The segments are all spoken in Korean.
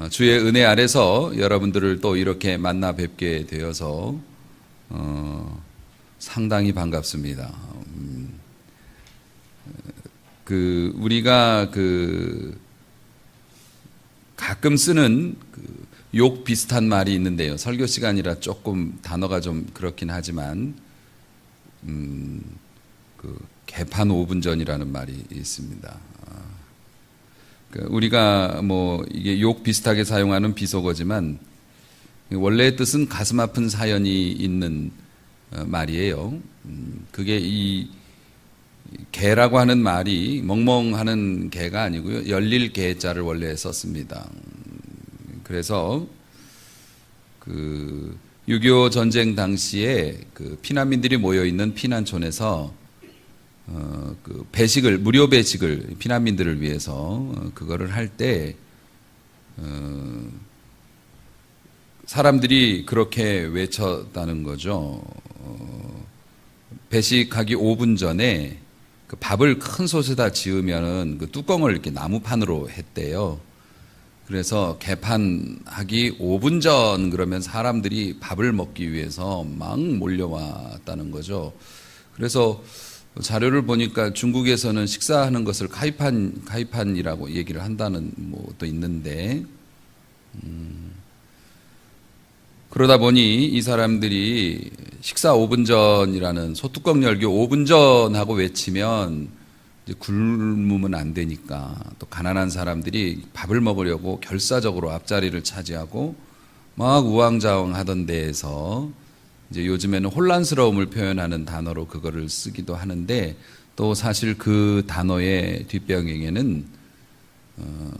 주의 은혜 아래서 여러분들을 또 이렇게 만나 뵙게 되어서 상당히 반갑습니다. 우리가 가끔 쓰는 욕 비슷한 말이 있는데요. 설교 시간이라 조금 단어가 좀 그렇긴 하지만 개판 5분 전이라는 말이 있습니다. 우리가 이게 욕 비슷하게 사용하는 비속어지만 원래의 뜻은 가슴 아픈 사연이 있는 말이에요. 그게 이 개라고 하는 말이 멍멍하는 개가 아니고요. 열릴 개자를 원래 썼습니다. 그래서 6.25 전쟁 당시에 피난민들이 모여 있는 피난촌에서 배식을, 무료 배식을 피난민들을 위해서 그거를 할 때 사람들이 그렇게 외쳤다는 거죠. 배식하기 5분 전에 밥을 큰 솥에다 지으면은 뚜껑을 이렇게 나무판으로 했대요. 그래서 개판하기 5분 전 그러면 사람들이 밥을 먹기 위해서 막 몰려왔다는 거죠. 그래서 자료를 보니까 중국에서는 식사하는 것을 카이판이라고 얘기를 한다는 또 있는데, 그러다 보니 이 사람들이 식사 5분 전이라는 소뚜껑 열기 5분 전하고 외치면 이제 굶으면 안 되니까 또 가난한 사람들이 밥을 먹으려고 결사적으로 앞자리를 차지하고 막 우왕좌왕 하던 데에서 이제 요즘에는 혼란스러움을 표현하는 단어로 그거를 쓰기도 하는데, 또 사실 그 단어의 뒷배경에는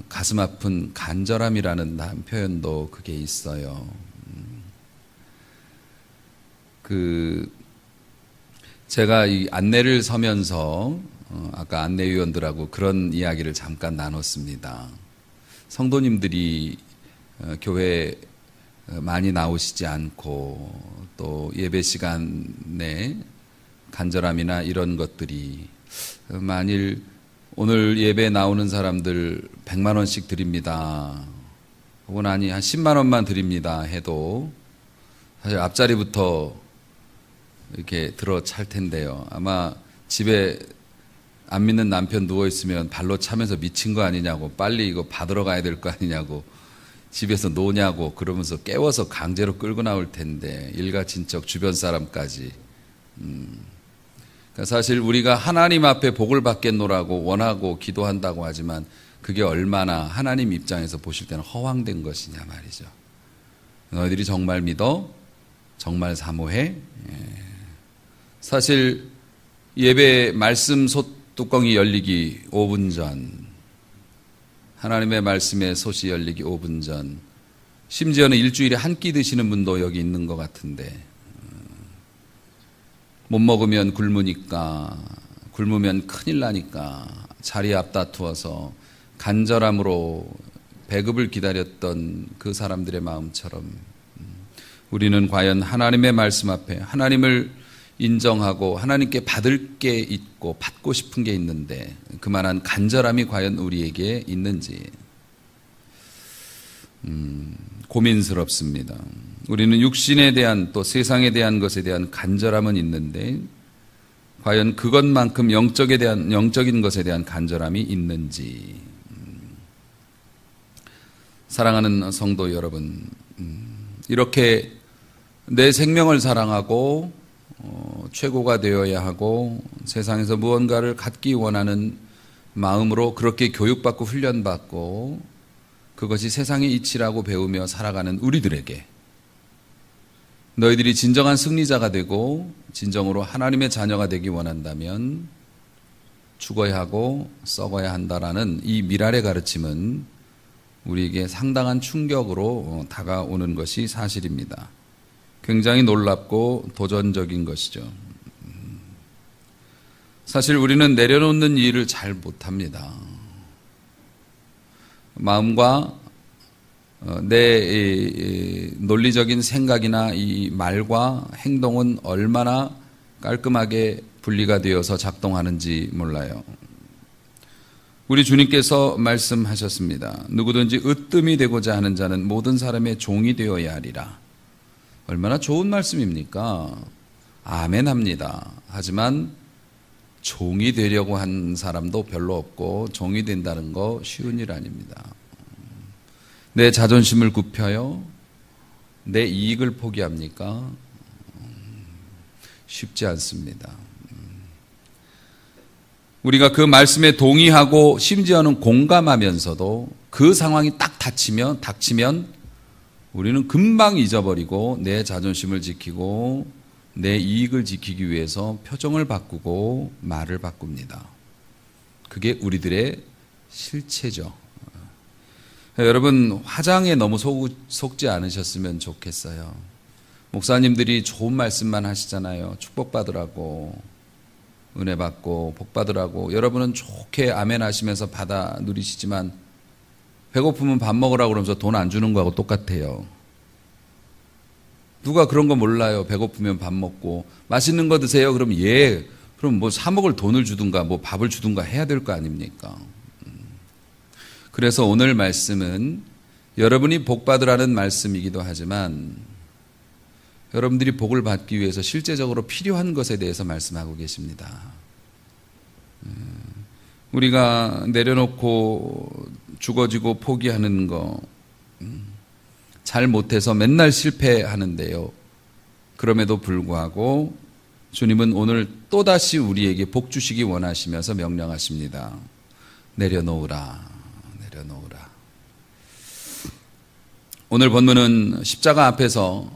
가슴 아픈 간절함이라는 표현도 그게 있어요. 제가 이 안내를 서면서 아까 안내위원들하고 그런 이야기를 잠깐 나눴습니다. 성도님들이 교회 많이 나오시지 않고 또 예배 시간에 간절함이나 이런 것들이, 만일 오늘 예배 나오는 사람들 100만 원씩 드립니다, 혹은 아니 한 10만 원만 드립니다 해도 사실 앞자리부터 이렇게 들어 찰 텐데요. 아마 집에 안 믿는 남편 누워 있으면 발로 차면서 미친 거 아니냐고, 빨리 이거 받으러 가야 될 거 아니냐고, 집에서 노냐고 그러면서 깨워서 강제로 끌고 나올 텐데, 일가친척 주변 사람까지. 그러니까 사실 우리가 하나님 앞에 복을 받겠노라고 원하고 기도한다고 하지만 그게 얼마나 하나님 입장에서 보실 때는 허황된 것이냐 말이죠. 너희들이 정말 믿어? 정말 사모해? 사실 예배 말씀 솥뚜껑이 열리기 5분 전, 하나님의 말씀의 솥이 열리기 5분 전, 심지어는 일주일에 한 끼 드시는 분도 여기 있는 것 같은데, 못 먹으면 굶으니까, 굶으면 큰일 나니까 자리 앞다투어서 간절함으로 배급을 기다렸던 그 사람들의 마음처럼 우리는 과연 하나님의 말씀 앞에 하나님을 인정하고 하나님께 받을 게 있고 받고 싶은 게 있는데 그만한 간절함이 과연 우리에게 있는지 고민스럽습니다. 우리는 육신에 대한 또 세상에 대한 것에 대한 간절함은 있는데 과연 그것만큼 영적인 것에 대한 간절함이 있는지. 사랑하는 성도 여러분, 이렇게 내 생명을 사랑하고 최고가 되어야 하고 세상에서 무언가를 갖기 원하는 마음으로 그렇게 교육받고 훈련받고 그것이 세상의 이치라고 배우며 살아가는 우리들에게, 너희들이 진정한 승리자가 되고 진정으로 하나님의 자녀가 되기 원한다면 죽어야 하고 썩어야 한다라는 이 미랄의 가르침은 우리에게 상당한 충격으로 다가오는 것이 사실입니다. 굉장히 놀랍고 도전적인 것이죠. 사실 우리는 내려놓는 일을 잘 못합니다. 마음과 내 논리적인 생각이나 이 말과 행동은 얼마나 깔끔하게 분리가 되어서 작동하는지 몰라요. 우리 주님께서 말씀하셨습니다. 누구든지 으뜸이 되고자 하는 자는 모든 사람의 종이 되어야 하리라. 얼마나 좋은 말씀입니까? 아멘 합니다. 하지만 종이 되려고 한 사람도 별로 없고 종이 된다는 거 쉬운 일 아닙니다. 내 자존심을 굽혀요? 내 이익을 포기합니까? 쉽지 않습니다. 우리가 그 말씀에 동의하고 심지어는 공감하면서도 그 상황이 딱 닥치면 우리는 금방 잊어버리고 내 자존심을 지키고 내 이익을 지키기 위해서 표정을 바꾸고 말을 바꿉니다. 그게 우리들의 실체죠. 여러분, 화장에 너무 속지 않으셨으면 좋겠어요. 목사님들이 좋은 말씀만 하시잖아요. 축복받으라고, 은혜 받고 복 받으라고. 여러분은 좋게 아멘 하시면서 받아 누리시지만 배고프면 밥 먹으라고 그러면서 돈 안 주는 거하고 똑같아요. 누가 그런 거 몰라요. 배고프면 밥 먹고. 맛있는 거 드세요? 그럼 예. 그럼 뭐 사 먹을 돈을 주든가 뭐 밥을 주든가 해야 될 거 아닙니까? 그래서 오늘 말씀은 여러분이 복 받으라는 말씀이기도 하지만 여러분들이 복을 받기 위해서 실제적으로 필요한 것에 대해서 말씀하고 계십니다. 우리가 내려놓고 죽어지고 포기하는 거 잘 못해서 맨날 실패하는데요. 그럼에도 불구하고 주님은 오늘 또다시 우리에게 복 주시기 원하시면서 명령하십니다. 내려놓으라. 내려놓으라. 오늘 본문은 십자가 앞에서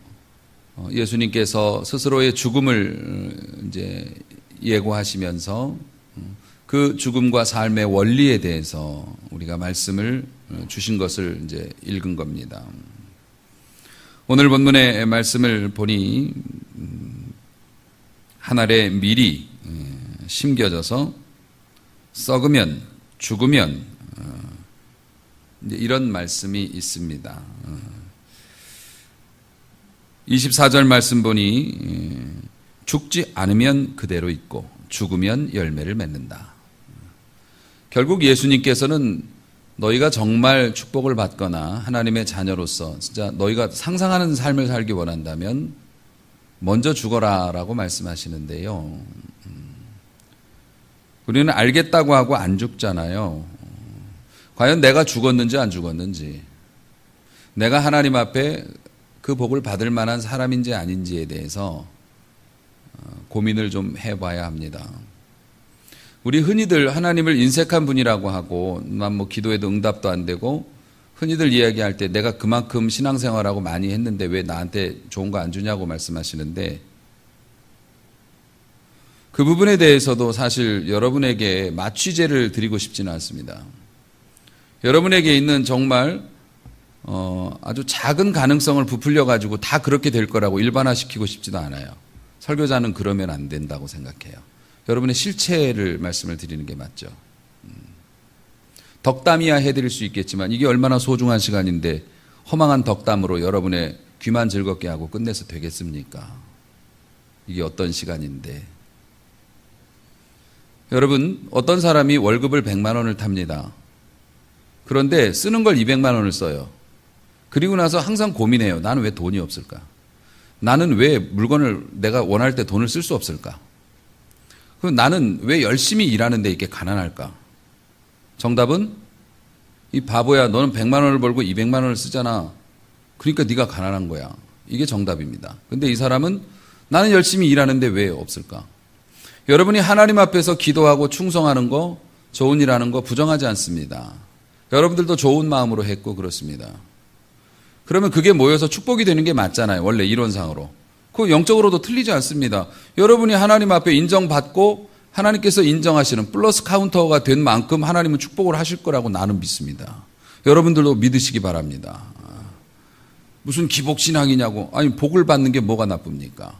예수님께서 스스로의 죽음을 이제 예고하시면서 그 죽음과 삶의 원리에 대해서 우리가 말씀을 주신 것을 이제 읽은 겁니다. 오늘 본문의 말씀을 보니 한 알의 밀이 심겨져서 썩으면 죽으면 이런 말씀이 있습니다. 24절 말씀 보니 죽지 않으면 그대로 있고 죽으면 열매를 맺는다. 결국 예수님께서는 너희가 정말 축복을 받거나 하나님의 자녀로서 진짜 너희가 상상하는 삶을 살기 원한다면 먼저 죽어라 라고 말씀하시는데요. 우리는 알겠다고 하고 안 죽잖아요. 과연 내가 죽었는지 안 죽었는지, 내가 하나님 앞에 그 복을 받을 만한 사람인지 아닌지에 대해서 고민을 좀 해봐야 합니다. 우리 흔히들 하나님을 인색한 분이라고 하고 난 뭐 기도해도 응답도 안 되고 흔히들 이야기할 때 내가 그만큼 신앙생활하고 많이 했는데 왜 나한테 좋은 거 안 주냐고 말씀하시는데 그 부분에 대해서도 사실 여러분에게 맞취제를 드리고 싶지는 않습니다. 여러분에게 있는 정말 아주 작은 가능성을 부풀려 가지고 다 그렇게 될 거라고 일반화시키고 싶지도 않아요. 설교자는 그러면 안 된다고 생각해요. 여러분의 실체를 말씀을 드리는 게 맞죠. 덕담이야 해드릴 수 있겠지만 이게 얼마나 소중한 시간인데 허망한 덕담으로 여러분의 귀만 즐겁게 하고 끝내서 되겠습니까? 이게 어떤 시간인데. 여러분, 어떤 사람이 월급을 100만 원을 탑니다. 그런데 쓰는 걸 200만 원을 써요. 그리고 나서 항상 고민해요. 나는 왜 돈이 없을까? 나는 왜 물건을 내가 원할 때 돈을 쓸 수 없을까? 그럼 나는 왜 열심히 일하는데 이렇게 가난할까? 정답은 이 바보야, 너는 100만 원을 벌고 200만 원을 쓰잖아. 그러니까 네가 가난한 거야. 이게 정답입니다. 근데 이 사람은 나는 열심히 일하는데 왜 없을까? 여러분이 하나님 앞에서 기도하고 충성하는 거, 좋은 일 하는 거 부정하지 않습니다. 여러분들도 좋은 마음으로 했고 그렇습니다. 그러면 그게 모여서 축복이 되는 게 맞잖아요. 원래 이론상으로. 그 영적으로도 틀리지 않습니다. 여러분이 하나님 앞에 인정받고 하나님께서 인정하시는 플러스 카운터가 된 만큼 하나님은 축복을 하실 거라고 나는 믿습니다. 여러분들도 믿으시기 바랍니다. 무슨 기복신앙이냐고. 아니, 복을 받는 게 뭐가 나쁩니까?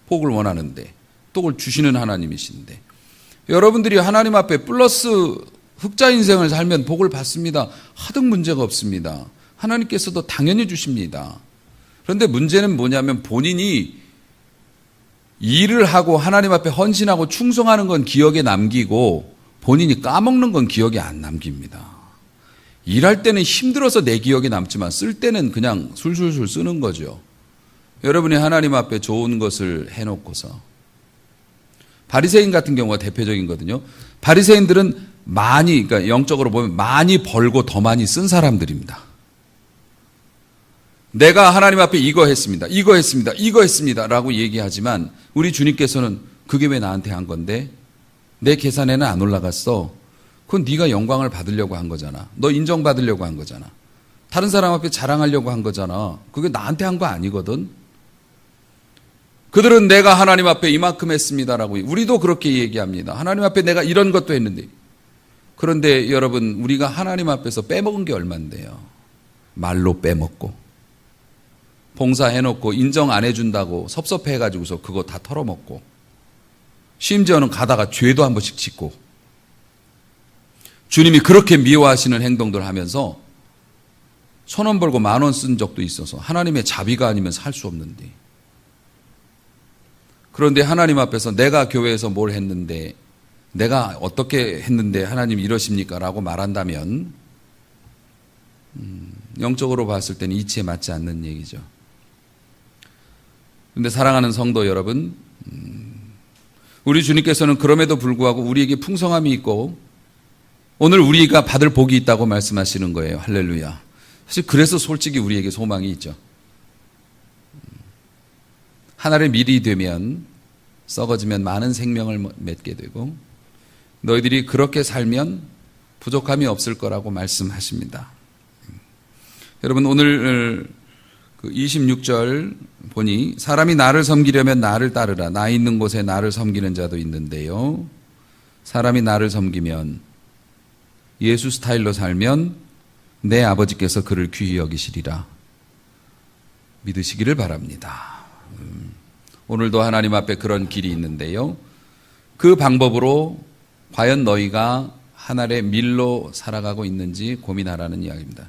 복을 원하는데. 복을 주시는 하나님이신데. 여러분들이 하나님 앞에 플러스 흑자 인생을 살면 복을 받습니다. 하등 문제가 없습니다. 하나님께서도 당연히 주십니다. 그런데 문제는 뭐냐면 본인이 일을 하고 하나님 앞에 헌신하고 충성하는 건 기억에 남기고 본인이 까먹는 건 기억이 안 남깁니다. 일할 때는 힘들어서 내 기억에 남지만 쓸 때는 그냥 술술술 쓰는 거죠. 여러분이 하나님 앞에 좋은 것을 해놓고서, 바리새인 같은 경우가 대표적이거든요. 바리새인들은 많이, 그러니까 영적으로 보면 많이 벌고 더 많이 쓴 사람들입니다. 내가 하나님 앞에 이거 했습니다, 이거 했습니다, 이거 했습니다 라고 얘기하지만 우리 주님께서는 그게 왜 나한테 한 건데? 내 계산에는 안 올라갔어. 그건 네가 영광을 받으려고 한 거잖아. 너 인정받으려고 한 거잖아. 다른 사람 앞에 자랑하려고 한 거잖아. 그게 나한테 한 거 아니거든. 그들은 내가 하나님 앞에 이만큼 했습니다라고, 우리도 그렇게 얘기합니다. 하나님 앞에 내가 이런 것도 했는데. 그런데 여러분, 우리가 하나님 앞에서 빼먹은 게 얼만데요. 말로 빼먹고, 봉사해놓고 인정 안 해준다고 섭섭해가지고서 그거 다 털어먹고, 심지어는 가다가 죄도 한 번씩 짓고, 주님이 그렇게 미워하시는 행동들 하면서 1,000원 벌고 10,000원 쓴 적도 있어서 하나님의 자비가 아니면 살 수 없는데, 그런데 하나님 앞에서 내가 교회에서 뭘 했는데, 내가 어떻게 했는데 하나님 이러십니까? 라고 말한다면 영적으로 봤을 때는 이치에 맞지 않는 얘기죠. 그런데 사랑하는 성도 여러분, 우리 주님께서는 그럼에도 불구하고 우리에게 풍성함이 있고 오늘 우리가 받을 복이 있다고 말씀하시는 거예요. 할렐루야. 사실 그래서 솔직히 우리에게 소망이 있죠. 하나의 밀이 되면 썩어지면 많은 생명을 맺게 되고, 너희들이 그렇게 살면 부족함이 없을 거라고 말씀하십니다. 여러분, 오늘 26절 보니 사람이 나를 섬기려면 나를 따르라. 나 있는 곳에 나를 섬기는 자도 있는데요. 사람이 나를 섬기면, 예수 스타일로 살면 내 아버지께서 그를 귀히 여기시리라. 믿으시기를 바랍니다. 오늘도 하나님 앞에 그런 길이 있는데요. 그 방법으로 과연 너희가 하늘의 밀로 살아가고 있는지 고민하라는 이야기입니다.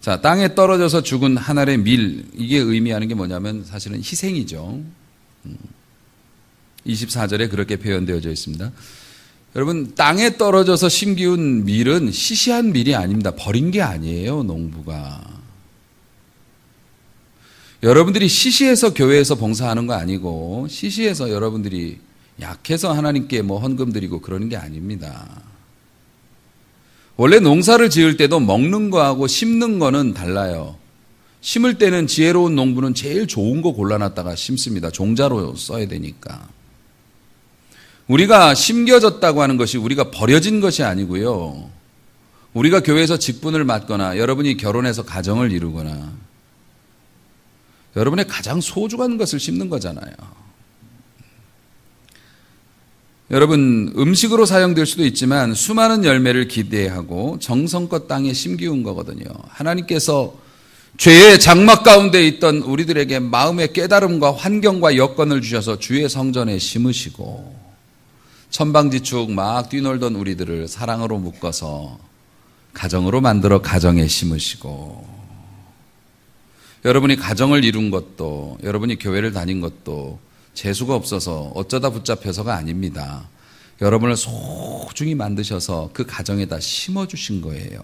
자, 땅에 떨어져서 죽은 하늘의 밀, 이게 의미하는 게 뭐냐면 사실은 희생이죠. 24절에 그렇게 표현되어져 있습니다. 여러분, 땅에 떨어져서 심기운 밀은 시시한 밀이 아닙니다. 버린 게 아니에요, 농부가. 여러분들이 시시해서 교회에서 봉사하는 거 아니고, 시시해서 여러분들이 약해서 하나님께 뭐 헌금 드리고 그러는 게 아닙니다. 원래 농사를 지을 때도 먹는 거하고 심는 거는 달라요. 심을 때는 지혜로운 농부는 제일 좋은 거 골라놨다가 심습니다. 종자로 써야 되니까. 우리가 심겨졌다고 하는 것이 우리가 버려진 것이 아니고요. 우리가 교회에서 직분을 맡거나 여러분이 결혼해서 가정을 이루거나 여러분의 가장 소중한 것을 심는 거잖아요. 여러분, 음식으로 사용될 수도 있지만 수많은 열매를 기대하고 정성껏 땅에 심기운 거거든요. 하나님께서 죄의 장막 가운데 있던 우리들에게 마음의 깨달음과 환경과 여건을 주셔서 주의 성전에 심으시고, 천방지축 막 뛰놀던 우리들을 사랑으로 묶어서 가정으로 만들어 가정에 심으시고, 여러분이 가정을 이룬 것도, 여러분이 교회를 다닌 것도 재수가 없어서 어쩌다 붙잡혀서가 아닙니다. 여러분을 소중히 만드셔서 그 가정에다 심어주신 거예요.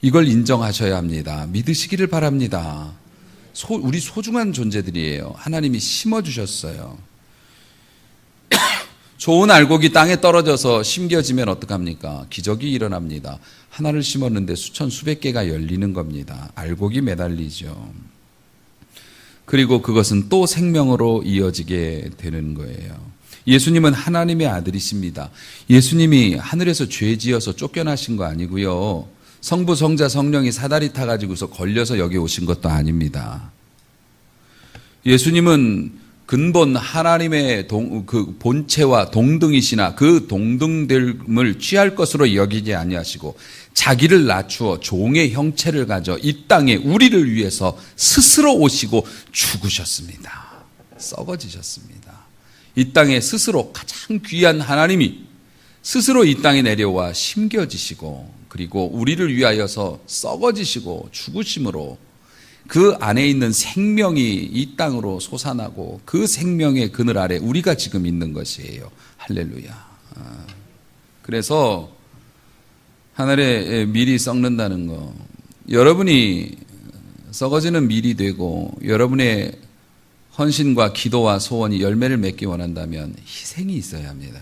이걸 인정하셔야 합니다. 믿으시기를 바랍니다. 우리 소중한 존재들이에요. 하나님이 심어주셨어요. 좋은 알곡이 땅에 떨어져서 심겨지면 어떡합니까? 기적이 일어납니다. 하나를 심었는데 수천 수백 개가 열리는 겁니다. 알곡이 매달리죠. 그리고 그것은 또 생명으로 이어지게 되는 거예요. 예수님은 하나님의 아들이십니다. 예수님이 하늘에서 죄 지어서 쫓겨나신 거 아니고요. 성부, 성자, 성령이 사다리 타가지고서 걸려서 여기 오신 것도 아닙니다. 예수님은 근본 하나님의 그 본체와 동등이시나 그 동등됨을 취할 것으로 여기지 아니하시고 자기를 낮추어 종의 형체를 가져 이 땅에 우리를 위해서 스스로 오시고 죽으셨습니다. 썩어지셨습니다. 이 땅에 스스로 가장 귀한 하나님이 스스로 이 땅에 내려와 심겨지시고, 그리고 우리를 위하여서 썩어지시고 죽으심으로 그 안에 있는 생명이 이 땅으로 솟아나고 그 생명의 그늘 아래 우리가 지금 있는 것이에요. 할렐루야. 그래서 하늘의 밀이 썩는다는 거, 여러분이 썩어지는 밀이 되고 여러분의 헌신과 기도와 소원이 열매를 맺기 원한다면 희생이 있어야 합니다.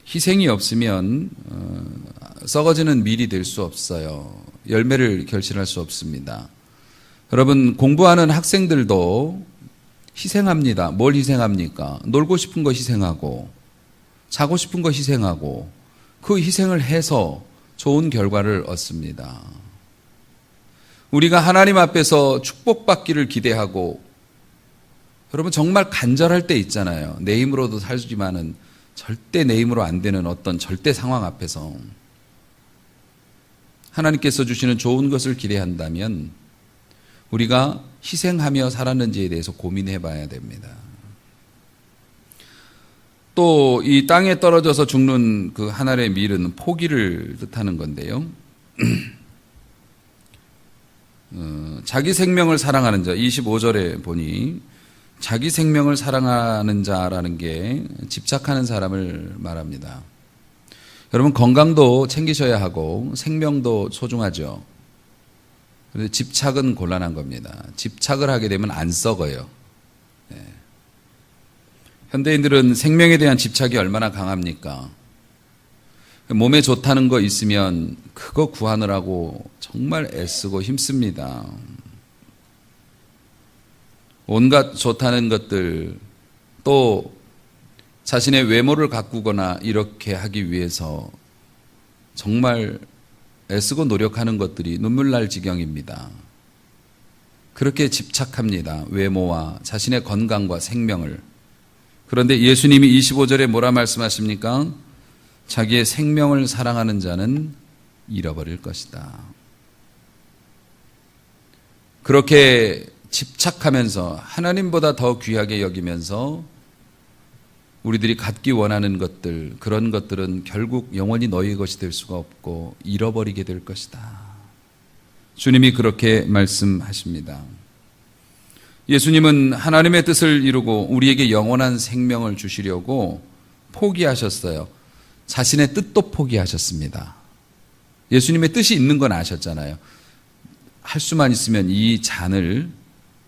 희생이 없으면 썩어지는 밀이 될 수 없어요. 열매를 결실할 수 없습니다. 여러분, 공부하는 학생들도 희생합니다. 뭘 희생합니까? 놀고 싶은 거 희생하고 자고 싶은 거 희생하고 그 희생을 해서 좋은 결과를 얻습니다. 우리가 하나님 앞에서 축복받기를 기대하고, 여러분 정말 간절할 때 있잖아요. 내 힘으로도 살지만은 절대 내 힘으로 안 되는 어떤 절대 상황 앞에서 하나님께서 주시는 좋은 것을 기대한다면 우리가 희생하며 살았는지에 대해서 고민해 봐야 됩니다. 또 이 땅에 떨어져서 죽는 그 한 알의 밀은 포기를 뜻하는 건데요. 자기 생명을 사랑하는 자, 25절에 보니 자기 생명을 사랑하는 자라는 게 집착하는 사람을 말합니다. 여러분, 건강도 챙기셔야 하고 생명도 소중하죠. 그런데 집착은 곤란한 겁니다. 집착을 하게 되면 안 썩어요. 네. 현대인들은 생명에 대한 집착이 얼마나 강합니까? 몸에 좋다는 거 있으면 그거 구하느라고 정말 애쓰고 힘씁니다. 온갖 좋다는 것들, 또 자신의 외모를 가꾸거나 이렇게 하기 위해서 정말 애쓰고 노력하는 것들이 눈물 날 지경입니다. 그렇게 집착합니다. 외모와 자신의 건강과 생명을. 그런데 예수님이 25절에 뭐라 말씀하십니까? 자기의 생명을 사랑하는 자는 잃어버릴 것이다. 그렇게 집착하면서 하나님보다 더 귀하게 여기면서 우리들이 갖기 원하는 것들, 그런 것들은 결국 영원히 너희의 것이 될 수가 없고 잃어버리게 될 것이다. 주님이 그렇게 말씀하십니다. 예수님은 하나님의 뜻을 이루고 우리에게 영원한 생명을 주시려고 포기하셨어요. 자신의 뜻도 포기하셨습니다. 예수님의 뜻이 있는 건 아셨잖아요. 할 수만 있으면 이 잔을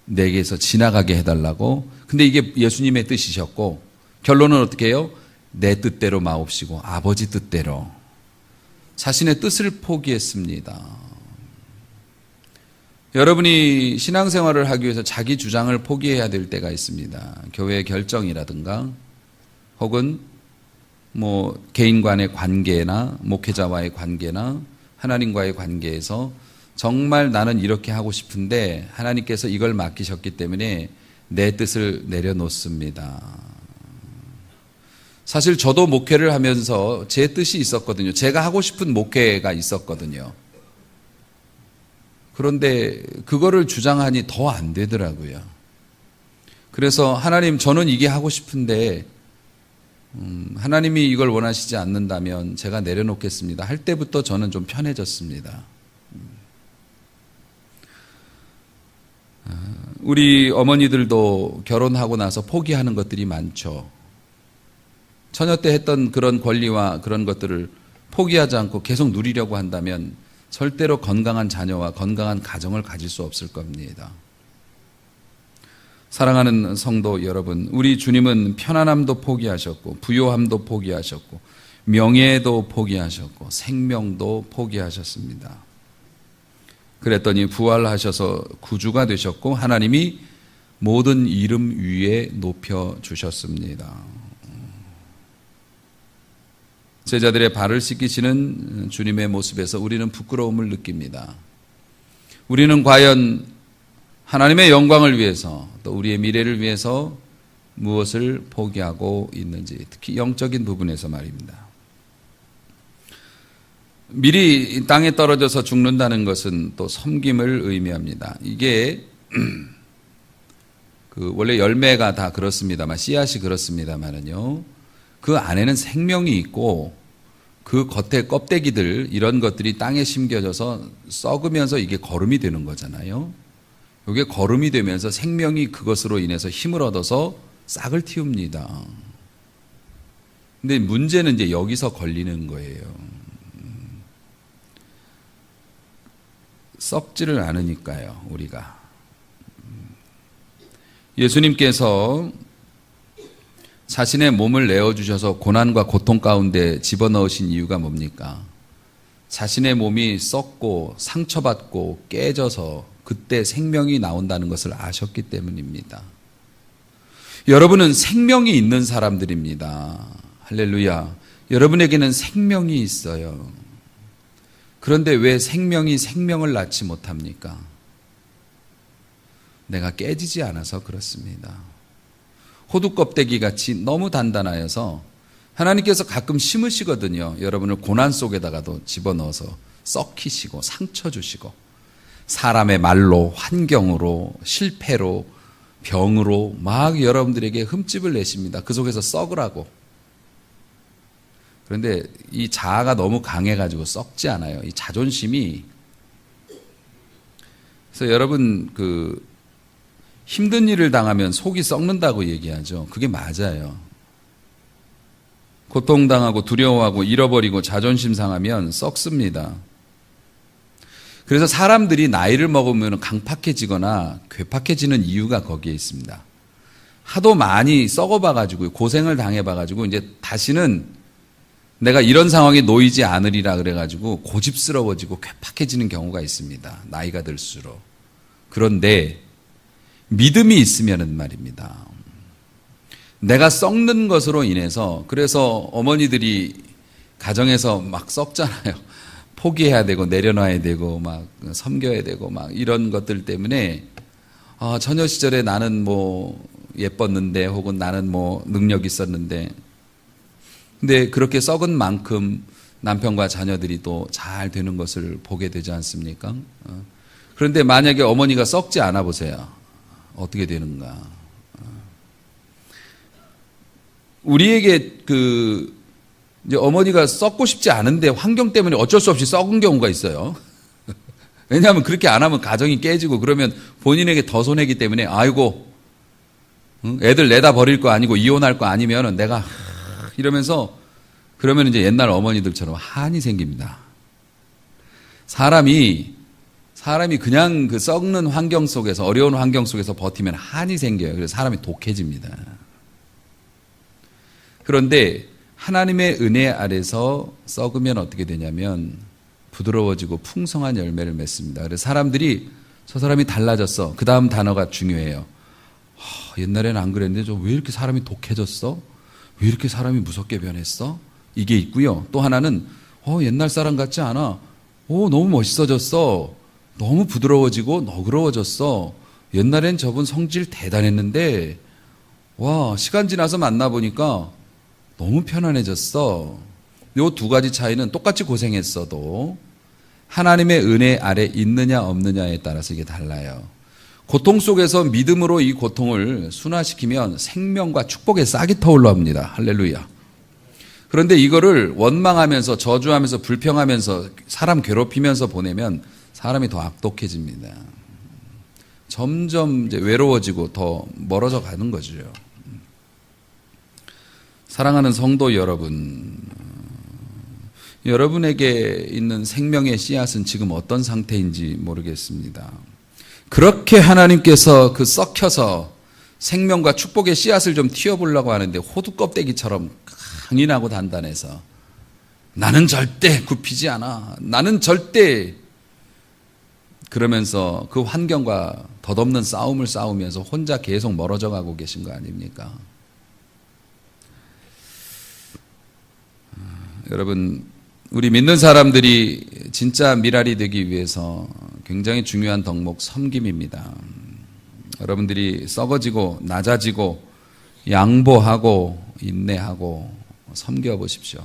내게서 지나가게 해달라고. 근데 이게 예수님의 뜻이셨고, 결론은 어떻게 해요? 내 뜻대로 마옵시고 아버지 뜻대로. 자신의 뜻을 포기했습니다. 여러분이 신앙생활을 하기 위해서 자기 주장을 포기해야 될 때가 있습니다. 교회의 결정이라든가 혹은 개인 간의 관계나 목회자와의 관계나 하나님과의 관계에서 정말 나는 이렇게 하고 싶은데 하나님께서 이걸 맡기셨기 때문에 내 뜻을 내려놓습니다. 사실 저도 목회를 하면서 제 뜻이 있었거든요. 제가 하고 싶은 목회가 있었거든요. 그런데 그거를 주장하니 더 안 되더라고요. 그래서 하나님, 저는 이게 하고 싶은데 하나님이 이걸 원하시지 않는다면 제가 내려놓겠습니다 할 때부터 저는 좀 편해졌습니다. 우리 어머니들도 결혼하고 나서 포기하는 것들이 많죠. 처녀 때 했던 그런 권리와 그런 것들을 포기하지 않고 계속 누리려고 한다면 절대로 건강한 자녀와 건강한 가정을 가질 수 없을 겁니다. 사랑하는 성도 여러분, 우리 주님은 편안함도 포기하셨고 부요함도 포기하셨고 명예도 포기하셨고 생명도 포기하셨습니다. 그랬더니 부활하셔서 구주가 되셨고 하나님이 모든 이름 위에 높여주셨습니다. 제자들의 발을 씻기시는 주님의 모습에서 우리는 부끄러움을 느낍니다. 우리는 과연 하나님의 영광을 위해서 또 우리의 미래를 위해서 무엇을 포기하고 있는지, 특히 영적인 부분에서 말입니다. 밀이 땅에 떨어져서 죽는다는 것은 또 섬김을 의미합니다. 이게 원래 열매가 다 그렇습니다만, 씨앗이 그렇습니다만은요, 그 안에는 생명이 있고 그 겉에 껍데기들, 이런 것들이 땅에 심겨져서 썩으면서 이게 거름이 되는 거잖아요. 이게 거름이 되면서 생명이 그것으로 인해서 힘을 얻어서 싹을 틔웁니다. 근데 문제는 이제 여기서 걸리는 거예요. 썩지를 않으니까요, 우리가. 예수님께서 자신의 몸을 내어주셔서 고난과 고통 가운데 집어넣으신 이유가 뭡니까? 자신의 몸이 썩고 상처받고 깨져서 그때 생명이 나온다는 것을 아셨기 때문입니다. 여러분은 생명이 있는 사람들입니다. 할렐루야. 여러분에게는 생명이 있어요. 그런데 왜 생명이 생명을 낳지 못합니까? 내가 깨지지 않아서 그렇습니다. 호두 껍데기 같이 너무 단단하여서 하나님께서 가끔 심으시거든요. 여러분을 고난 속에다가도 집어넣어서 썩히시고 상처 주시고 사람의 말로, 환경으로, 실패로, 병으로 막 여러분들에게 흠집을 내십니다. 그 속에서 썩으라고. 그런데 이 자아가 너무 강해가지고 썩지 않아요. 이 자존심이. 그래서 여러분 힘든 일을 당하면 속이 썩는다고 얘기하죠. 그게 맞아요. 고통당하고 두려워하고 잃어버리고 자존심 상하면 썩습니다. 그래서 사람들이 나이를 먹으면 강팍해지거나 괴팍해지는 이유가 거기에 있습니다. 하도 많이 썩어봐가지고 고생을 당해봐가지고 이제 다시는 내가 이런 상황에 놓이지 않으리라 그래가지고 고집스러워지고 괴팍해지는 경우가 있습니다. 나이가 들수록. 그런데 믿음이 있으면은 말입니다. 내가 썩는 것으로 인해서 그래서 어머니들이 가정에서 막 썩잖아요. 포기해야 되고 내려놔야 되고 막 섬겨야 되고 막 이런 것들 때문에 처녀 시절에 나는 뭐 예뻤는데 혹은 나는 뭐 능력 있었는데 근데 그렇게 썩은 만큼 남편과 자녀들이 또 잘 되는 것을 보게 되지 않습니까? 그런데 만약에 어머니가 썩지 않아 보세요. 어떻게 되는가? 우리에게 이제 어머니가 썩고 싶지 않은데 환경 때문에 어쩔 수 없이 썩은 경우가 있어요. 왜냐하면 그렇게 안 하면 가정이 깨지고 그러면 본인에게 더 손해기 때문에 아이고 애들 내다 버릴 거 아니고 이혼할 거 아니면 내가 이러면서 그러면 이제 옛날 어머니들처럼 한이 생깁니다. 사람이 그냥 그 썩는 환경 속에서 어려운 환경 속에서 버티면 한이 생겨요. 그래서 사람이 독해집니다. 그런데 하나님의 은혜 아래서 썩으면 어떻게 되냐면 부드러워지고 풍성한 열매를 맺습니다. 그래서 사람들이 저 사람이 달라졌어. 그 다음 단어가 중요해요. 옛날에는 안 그랬는데 저 왜 이렇게 사람이 독해졌어? 왜 이렇게 사람이 무섭게 변했어? 이게 있고요. 또 하나는 옛날 사람 같지 않아. 너무 멋있어졌어. 너무 부드러워지고 너그러워졌어. 옛날엔 저분 성질 대단했는데 와 시간 지나서 만나보니까 너무 편안해졌어. 요 두 가지 차이는 똑같이 고생했어도 하나님의 은혜 아래 있느냐 없느냐에 따라서 이게 달라요. 고통 속에서 믿음으로 이 고통을 순화시키면 생명과 축복의 싹이 터올라옵니다. 할렐루야. 그런데 이거를 원망하면서 저주하면서 불평하면서 사람 괴롭히면서 보내면 사람이 더 악독해집니다. 점점 이제 외로워지고 더 멀어져 가는 거죠. 사랑하는 성도 여러분, 여러분에게 있는 생명의 씨앗은 지금 어떤 상태인지 모르겠습니다. 그렇게 하나님께서 썩혀서 생명과 축복의 씨앗을 좀 튀어보려고 하는데 호두 껍데기처럼 강인하고 단단해서 나는 절대 굽히지 않아. 나는 절대 그러면서 그 환경과 덧없는 싸움을 싸우면서 혼자 계속 멀어져 가고 계신 거 아닙니까? 여러분, 우리 믿는 사람들이 진짜 미랄이 되기 위해서 굉장히 중요한 덕목 섬김입니다. 여러분들이 썩어지고 낮아지고 양보하고 인내하고 섬겨보십시오.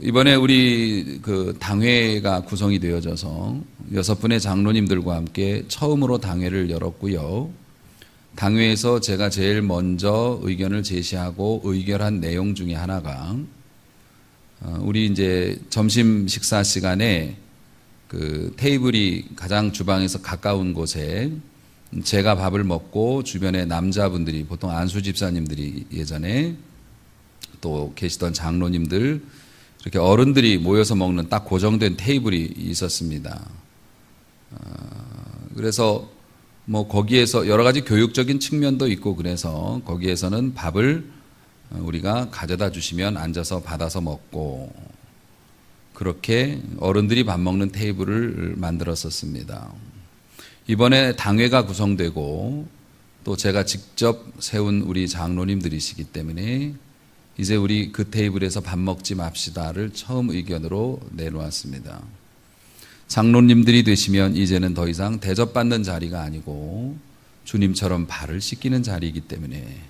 이번에 우리 당회가 구성이 되어져서 6분의 장로님들과 함께 처음으로 당회를 열었고요. 당회에서 제가 제일 먼저 의견을 제시하고 의결한 내용 중에 하나가 우리 이제 점심 식사 시간에 테이블이 가장 주방에서 가까운 곳에 제가 밥을 먹고 주변에 남자분들이 보통 안수 집사님들이 예전에 또 계시던 장로님들, 이렇게 어른들이 모여서 먹는 딱 고정된 테이블이 있었습니다. 그래서 뭐 거기에서 여러 가지 교육적인 측면도 있고, 그래서 거기에서는 밥을 우리가 가져다 주시면 앉아서 받아서 먹고, 그렇게 어른들이 밥 먹는 테이블을 만들었었습니다. 이번에 당회가 구성되고 또 제가 직접 세운 우리 장로님들이시기 때문에 이제 우리 그 테이블에서 밥 먹지 맙시다를 처음 의견으로 내놓았습니다. 장로님들이 되시면 이제는 더 이상 대접받는 자리가 아니고 주님처럼 발을 씻기는 자리이기 때문에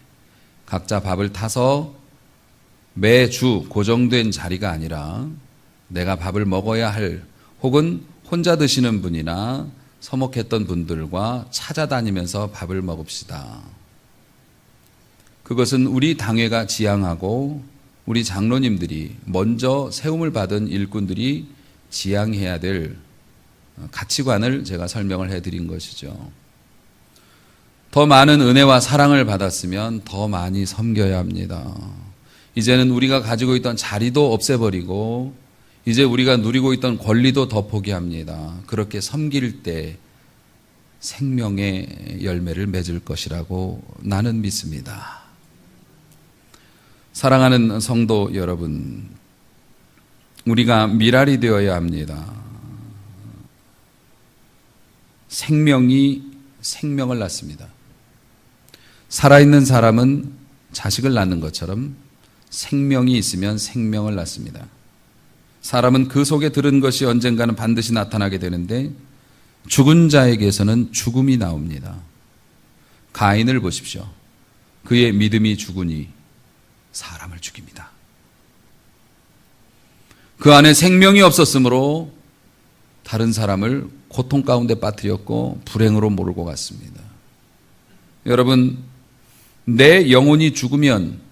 각자 밥을 타서 매주 고정된 자리가 아니라 내가 밥을 먹어야 할, 혹은 혼자 드시는 분이나 서먹했던 분들과 찾아다니면서 밥을 먹읍시다. 그것은 우리 당회가 지향하고 우리 장로님들이 먼저 세움을 받은 일꾼들이 지향해야 될 가치관을 제가 설명을 해드린 것이죠. 더 많은 은혜와 사랑을 받았으면 더 많이 섬겨야 합니다. 이제는 우리가 가지고 있던 자리도 없애버리고 이제 우리가 누리고 있던 권리도 더 포기합니다. 그렇게 섬길 때 생명의 열매를 맺을 것이라고 나는 믿습니다. 사랑하는 성도 여러분, 우리가 미랄이 되어야 합니다. 생명이 생명을 낳습니다. 살아있는 사람은 자식을 낳는 것처럼 생명이 있으면 생명을 낳습니다. 사람은 그 속에 들은 것이 언젠가는 반드시 나타나게 되는데 죽은 자에게서는 죽음이 나옵니다. 가인을 보십시오. 그의 믿음이 죽으니 사람을 죽입니다. 그 안에 생명이 없었으므로 다른 사람을 고통 가운데 빠뜨렸고 불행으로 몰고 갔습니다. 여러분, 내 영혼이 죽으면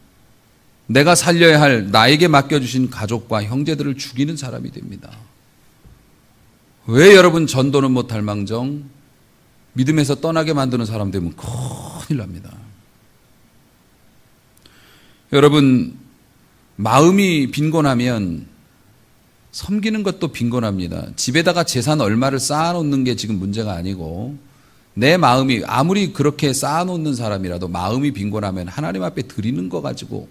내가 살려야 할 나에게 맡겨주신 가족과 형제들을 죽이는 사람이 됩니다. 왜 여러분 전도는 못할 망정 믿음에서 떠나게 만드는 사람 되면 큰일 납니다. 여러분, 마음이 빈곤하면 섬기는 것도 빈곤합니다. 집에다가 재산 얼마를 쌓아놓는 게 지금 문제가 아니고, 내 마음이 아무리 그렇게 쌓아놓는 사람이라도 마음이 빈곤하면 하나님 앞에 드리는 거 가지고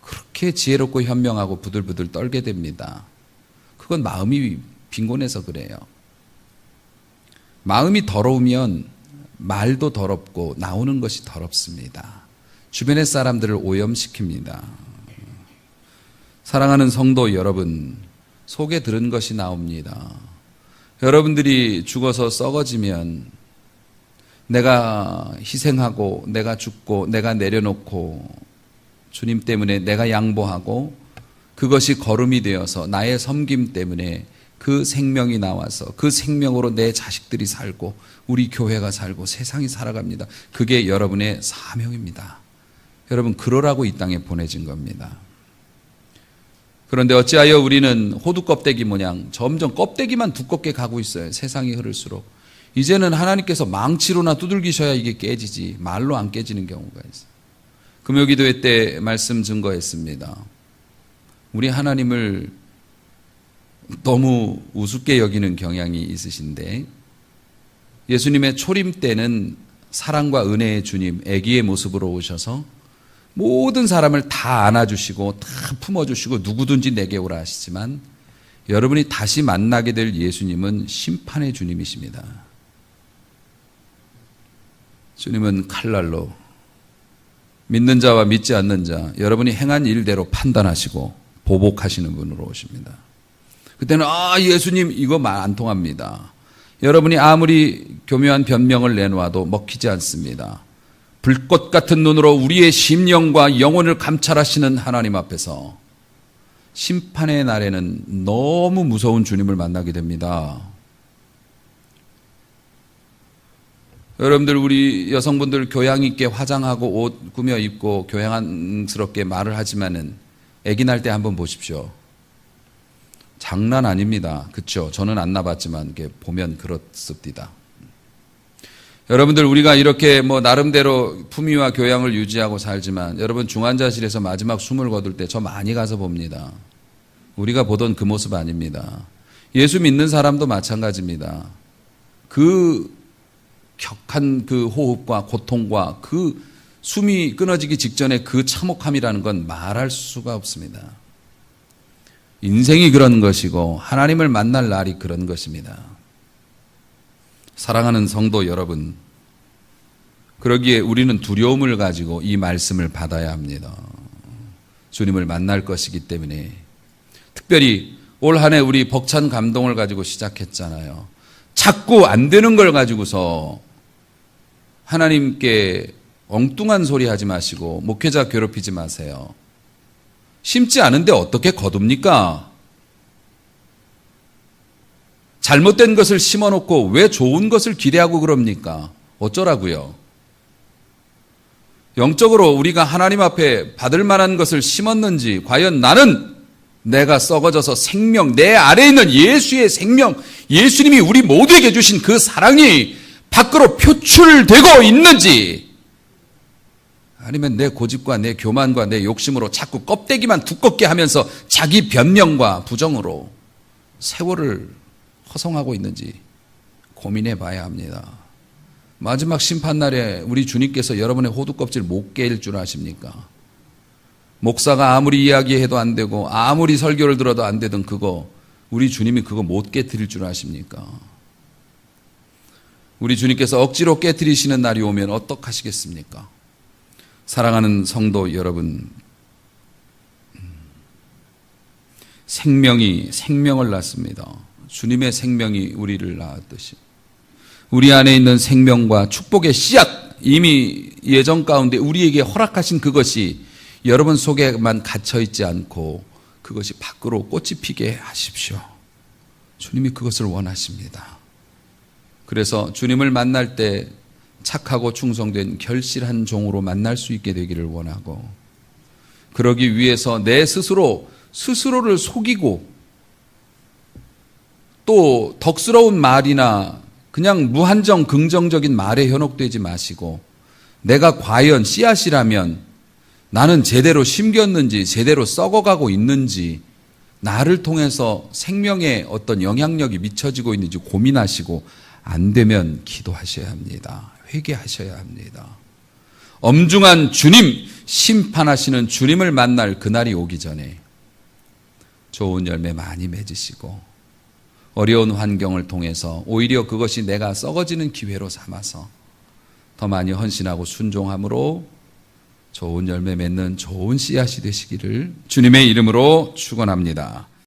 그렇게 지혜롭고 현명하고 부들부들 떨게 됩니다. 그건 마음이 빈곤해서 그래요. 마음이 더러우면 말도 더럽고 나오는 것이 더럽습니다. 주변의 사람들을 오염시킵니다. 사랑하는 성도 여러분, 속에 들은 것이 나옵니다. 여러분들이 죽어서 썩어지면 내가 희생하고 내가 죽고 내가 내려놓고 주님 때문에 내가 양보하고 그것이 거름이 되어서 나의 섬김 때문에 그 생명이 나와서 그 생명으로 내 자식들이 살고 우리 교회가 살고 세상이 살아갑니다. 그게 여러분의 사명입니다. 여러분, 그러라고 이 땅에 보내진 겁니다. 그런데 어찌하여 우리는 호두 껍데기 모양 점점 껍데기만 두껍게 가고 있어요. 세상이 흐를수록. 이제는 하나님께서 망치로나 두들기셔야 이게 깨지지 말로 안 깨지는 경우가 있어요. 금요기도회 때 말씀 증거했습니다. 우리 하나님을 너무 우습게 여기는 경향이 있으신데, 예수님의 초림 때는 사랑과 은혜의 주님, 아기의 모습으로 오셔서 모든 사람을 다 안아주시고 다 품어주시고 누구든지 내게 오라 하시지만, 여러분이 다시 만나게 될 예수님은 심판의 주님이십니다. 주님은 칼날로 믿는 자와 믿지 않는 자, 여러분이 행한 일대로 판단하시고 보복하시는 분으로 오십니다. 그때는 예수님 이거 말 안 통합니다. 여러분이 아무리 교묘한 변명을 내놓아도 먹히지 않습니다. 불꽃 같은 눈으로 우리의 심령과 영혼을 감찰하시는 하나님 앞에서 심판의 날에는 너무 무서운 주님을 만나게 됩니다. 여러분들, 우리 여성분들 교양 있게 화장하고 옷 꾸며 입고 교양스럽게 말을 하지만은 아기 날 때 한번 보십시오. 장난 아닙니다. 그렇죠? 저는 안 나봤지만 보면 그렇습니다. 여러분들 우리가 이렇게 나름대로 품위와 교양을 유지하고 살지만 여러분 중환자실에서 마지막 숨을 거둘 때 저 많이 가서 봅니다. 우리가 보던 그 모습 아닙니다. 예수 믿는 사람도 마찬가지입니다. 그 격한 그 호흡과 고통과 그 숨이 끊어지기 직전에 그 참혹함이라는 건 말할 수가 없습니다. 인생이 그런 것이고 하나님을 만날 날이 그런 것입니다. 사랑하는 성도 여러분, 그러기에 우리는 두려움을 가지고 이 말씀을 받아야 합니다. 주님을 만날 것이기 때문에. 특별히 올 한 해 우리 벅찬 감동을 가지고 시작했잖아요. 자꾸 안 되는 걸 가지고서 하나님께 엉뚱한 소리 하지 마시고 목회자 괴롭히지 마세요. 심지 않은데 어떻게 거둡니까? 잘못된 것을 심어놓고 왜 좋은 것을 기대하고 그럽니까? 어쩌라고요? 영적으로 우리가 하나님 앞에 받을 만한 것을 심었는지, 과연 나는 내가 썩어져서 생명, 내 안에 있는 예수의 생명, 예수님이 우리 모두에게 주신 그 사랑이 밖으로 표출되고 있는지, 아니면 내 고집과 내 교만과 내 욕심으로 자꾸 껍데기만 두껍게 하면서 자기 변명과 부정으로 세월을 허송하고 있는지 고민해 봐야 합니다. 마지막 심판날에 우리 주님께서 여러분의 호두껍질 못 깰 줄 아십니까? 목사가 아무리 이야기해도 안 되고 아무리 설교를 들어도 안 되던 그거, 우리 주님이 그거 못 깨트릴 줄 아십니까? 우리 주님께서 억지로 깨트리시는 날이 오면 어떡하시겠습니까? 사랑하는 성도 여러분, 생명이 생명을 낳습니다. 주님의 생명이 우리를 낳았듯이 우리 안에 있는 생명과 축복의 씨앗, 이미 예정 가운데 우리에게 허락하신 그것이 여러분 속에만 갇혀있지 않고 그것이 밖으로 꽃이 피게 하십시오. 주님이 그것을 원하십니다. 그래서 주님을 만날 때 착하고 충성된 결실한 종으로 만날 수 있게 되기를 원하고, 그러기 위해서 내 스스로를 속이고 또 덕스러운 말이나 그냥 무한정 긍정적인 말에 현혹되지 마시고, 내가 과연 씨앗이라면 나는 제대로 심겼는지 제대로 썩어가고 있는지, 나를 통해서 생명의 어떤 영향력이 미쳐지고 있는지 고민하시고, 안 되면 기도하셔야 합니다. 회개하셔야 합니다. 엄중한 주님, 심판하시는 주님을 만날 그날이 오기 전에 좋은 열매 많이 맺으시고, 어려운 환경을 통해서 오히려 그것이 내가 썩어지는 기회로 삼아서 더 많이 헌신하고 순종함으로 좋은 열매 맺는 좋은 씨앗이 되시기를 주님의 이름으로 축원합니다.